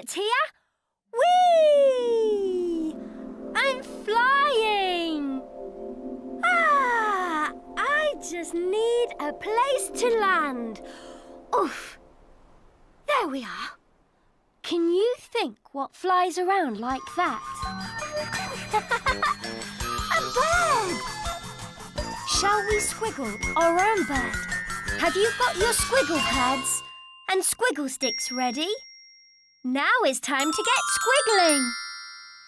Squiglet here. Whee! I'm flying! I just need a place to land. Oof! There we are. Can you think what flies around like that? A bird! Shall we squiggle our own bird? Have you got your Squiggle Pads and Squiggle Sticks ready? Now it's time to get squiggling.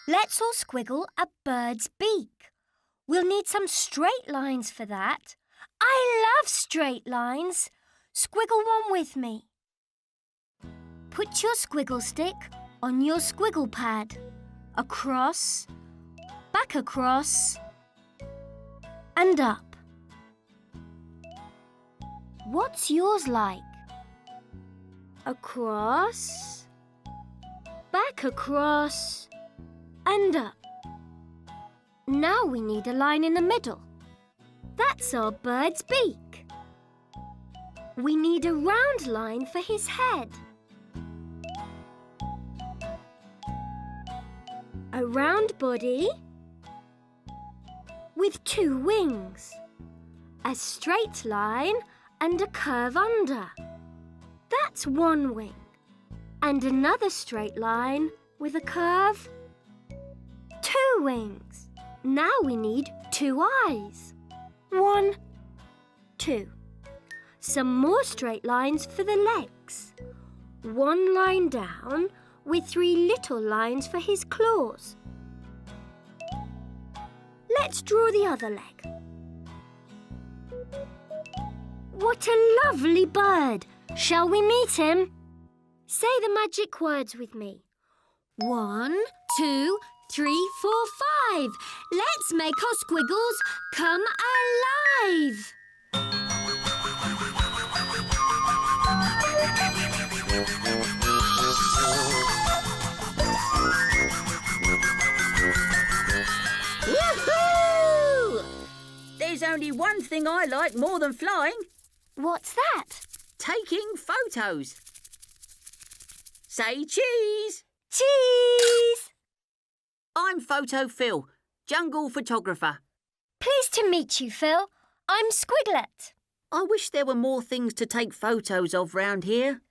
Let's all squiggle a bird's beak. We'll need some straight lines for that. I love straight lines. Squiggle one with me. Put your squiggle stick on your Squiggle Pad. Across, back across, and up. What's yours like? Across, back across, and up. Now we need a line in the middle. That's our bird's beak. We need a round line for his head. A round body with 2 wings, a straight line and a curve under. That's 1 wing. And another straight line with a curve. 2 wings. Now we need 2 eyes. 1, 2. Some more straight lines for the legs. 1 line down with 3 little lines for his claws. Let's draw the other leg. What a lovely bird! Shall we meet him? Say the magic words with me. 1, 2, 3, 4, 5. Let's make our squiggles come alive. Woohoo! There's only one thing I like more than flying. What's that? Taking photos. Say cheese. Cheese! I'm Photo Phil, jungle photographer. Pleased to meet you, Phil. I'm Squiglet. I wish there were more things to take photos of round here.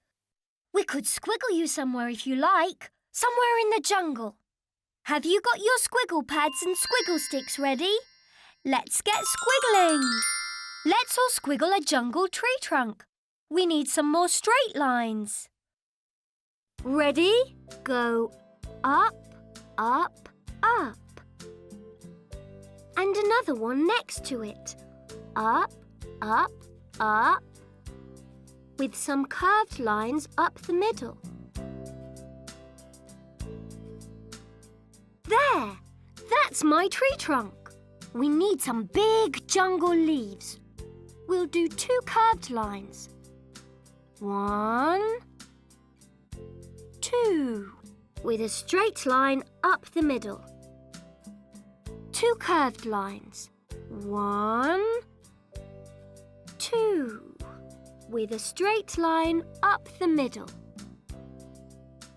We could squiggle you somewhere if you like. Somewhere in the jungle. Have you got your Squiggle Pads and Squiggle Sticks ready? Let's get squiggling. Let's all squiggle a jungle tree trunk. We need some more straight lines. Ready? Go up, up, up. And another one next to it. Up, up, up. With some curved lines up the middle. There! That's my tree trunk. We need some big jungle leaves. We'll do 2 curved lines. 1, 2. With a straight line up the middle. 2 curved lines. 1, 2. With a straight line up the middle.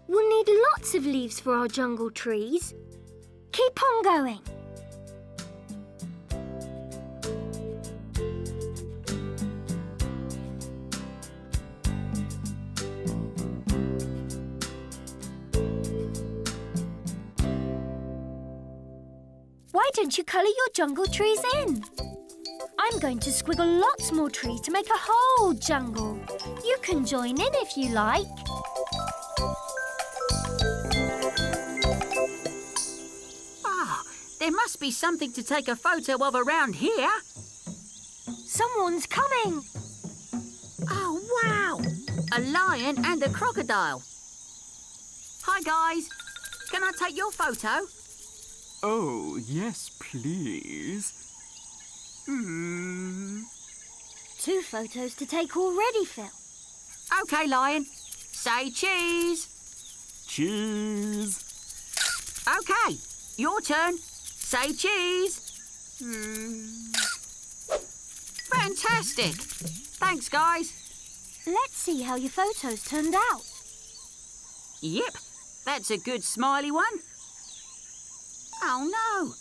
We'll need lots of leaves for our jungle trees. Keep on going. Why don't you colour your jungle trees in? I'm going to squiggle lots more trees to make a whole jungle. You can join in if you like. There must be something to take a photo of around here. Someone's coming. Oh, wow! A lion and a crocodile. Hi, guys. Can I take your photo? Oh, yes, please. 2 photos to take already, Phil. OK, lion. Say cheese. Cheese. OK, your turn. Say cheese. Fantastic. Thanks, guys. Let's see how your photos turned out. Yep, That's a good smiley one. Oh no,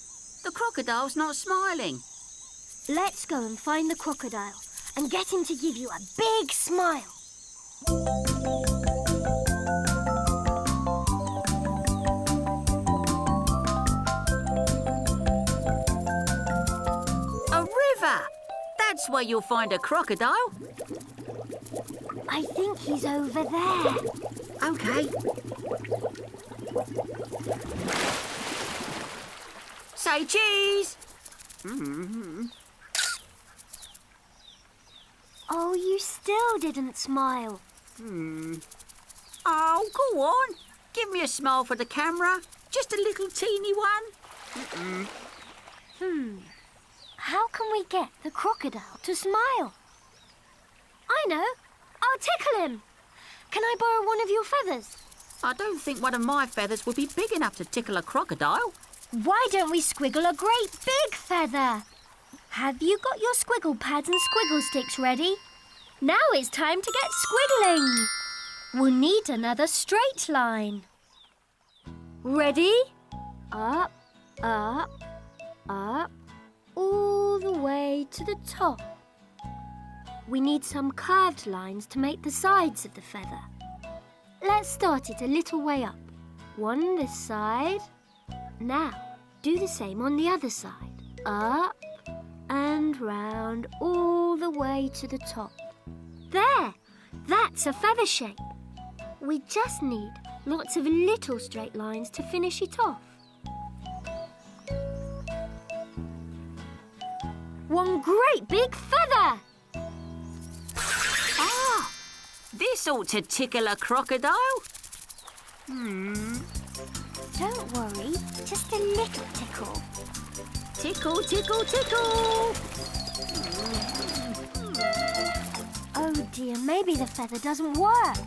the crocodile's not smiling. Let's go and find the crocodile and get him to give you a big smile. A river! That's where you'll find a crocodile. I think he's over there. OK. Say cheese! Oh, you still didn't smile. Oh, go on. Give me a smile for the camera. Just a little teeny one. How can we get the crocodile to smile? I know. I'll tickle him. Can I borrow one of your feathers? I don't think one of my feathers would be big enough to tickle a crocodile. Why don't we squiggle a great big feather? Have you got your squiggle pads and squiggle sticks ready? Now it's time to get squiggling. We'll need another straight line. Ready? Up, up, up, all the way to the top. We need some curved lines to make the sides of the feather. Let's start it a little way up. One this side. Now, do the same on the other side. Up and round all the way to the top. There! That's a feather shape. We just need lots of little straight lines to finish it off. One great big feather! Ah! This ought to tickle a crocodile. Don't worry, just a little tickle. Tickle, tickle, tickle. Oh dear, maybe the feather doesn't work.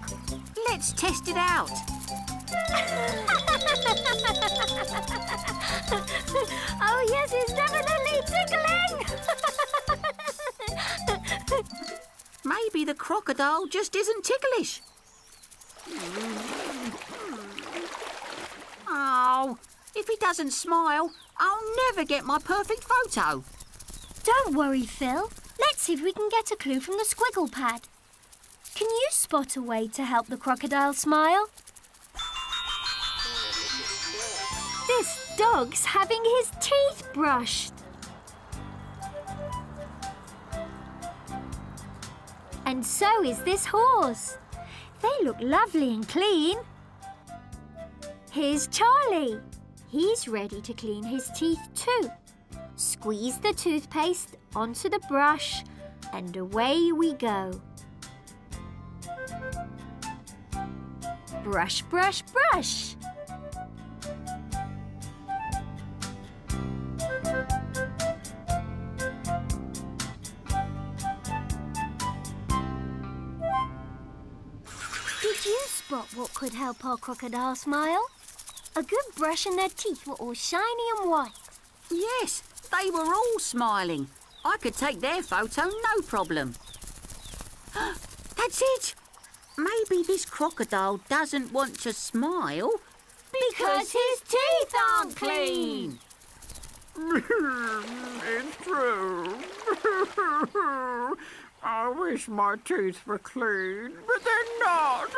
Let's test it out. Oh yes, it's definitely tickling! Maybe the crocodile just isn't ticklish. Oh, if he doesn't smile, I'll never get my perfect photo. Don't worry, Phil. Let's see if we can get a clue from the Squiggle Pad. Can you spot a way to help the crocodile smile? This dog's having his teeth brushed. And so is this horse. They look lovely and clean. Here's Charlie. He's ready to clean his teeth too. Squeeze the toothpaste onto the brush and away we go. Brush, brush, brush. Did you spot what could help our crocodile smile? A good brush and their teeth were all shiny and white. Yes, they were all smiling. I could take their photo, no problem. That's it. Maybe this crocodile doesn't want to smile Because his teeth aren't clean. It's true. I wish my teeth were clean, but they're not.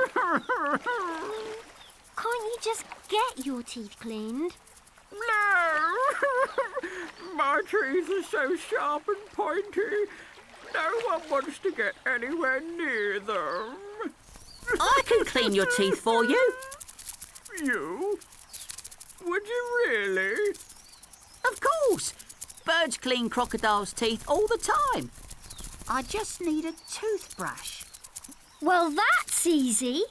Can't you just get your teeth cleaned? No! My teeth are so sharp and pointy, no one wants to get anywhere near them. I can clean your teeth for you. You? Would you really? Of course. Birds clean crocodiles' teeth all the time. I just need a toothbrush. Well, that's easy.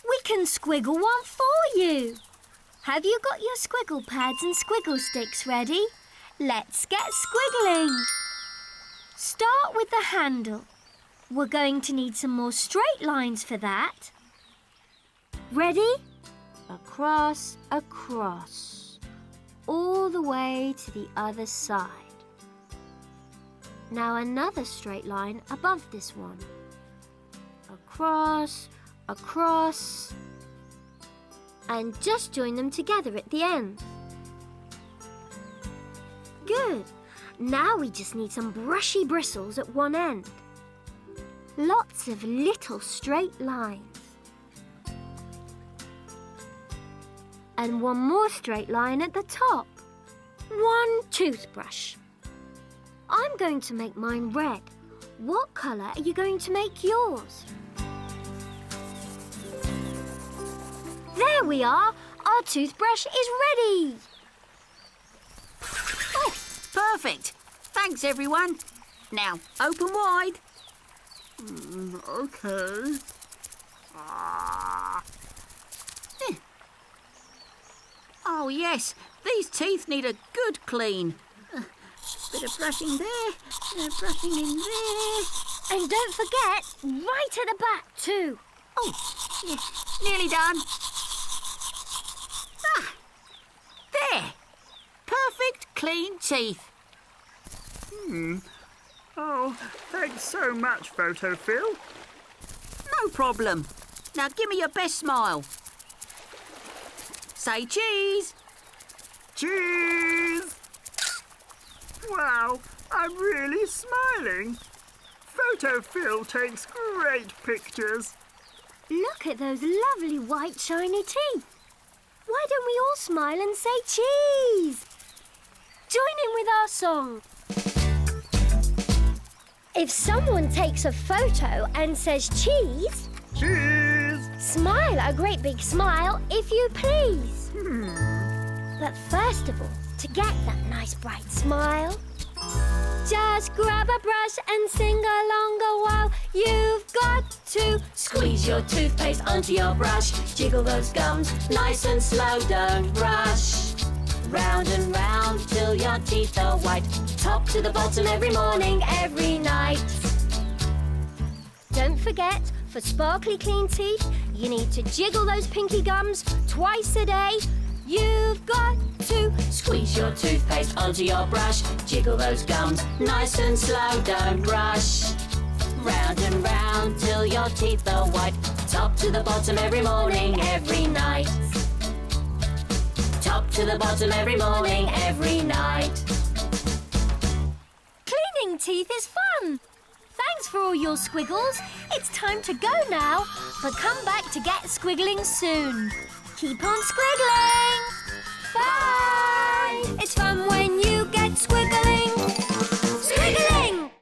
We can squiggle one for you. Have you got your squiggle pads and squiggle sticks ready? Let's get squiggling. Start with the handle. We're going to need some more straight lines for that. Ready? Across, across. All the way to the other side. Now another straight line above this one. Across, across. and just join them together at the end. Good. Now we just need some brushy bristles at one end. Lots of little straight lines. And one more straight line at the top. One toothbrush. I'm going to make mine red. What colour are you going to make yours? There we are. Our toothbrush is ready. Oh, perfect. Thanks, everyone. Now, open wide. Okay. Oh, yes. These teeth need a good clean. Bit of brushing there, bit of brushing in there. And don't forget, right at the back too. Oh, yeah, nearly done. Ah, there. Perfect clean teeth. Oh, thanks so much, Photo Phil. No problem. Now give me your best smile. Say cheese. Cheese! Wow, I'm really smiling. Photo Phil takes great pictures. Look at those lovely white shiny teeth. Why don't we all smile and say cheese? Join in with our song. If someone takes a photo and says cheese, Cheese! smile a great big smile if you please. But first of all, to get that nice bright smile, just grab a brush and sing along a while. You've got to Squeeze your toothpaste onto your brush. Jiggle those gums nice and slow, don't rush. Round and round till your teeth are white. Top to the bottom every morning, every night. Don't forget, for sparkly clean teeth, you need to jiggle those pinky gums twice a day. You've got to Squeeze your toothpaste onto your brush. Jiggle those gums nice and slow, don't rush. Round and round till your teeth are white. Top to the bottom every morning, every night. Top to the bottom every morning, every night. Cleaning teeth is fun. Thanks for all your squiggles. It's time to go now, but come back to Get Squiggling soon. Keep on squiggling. Bye. It's fun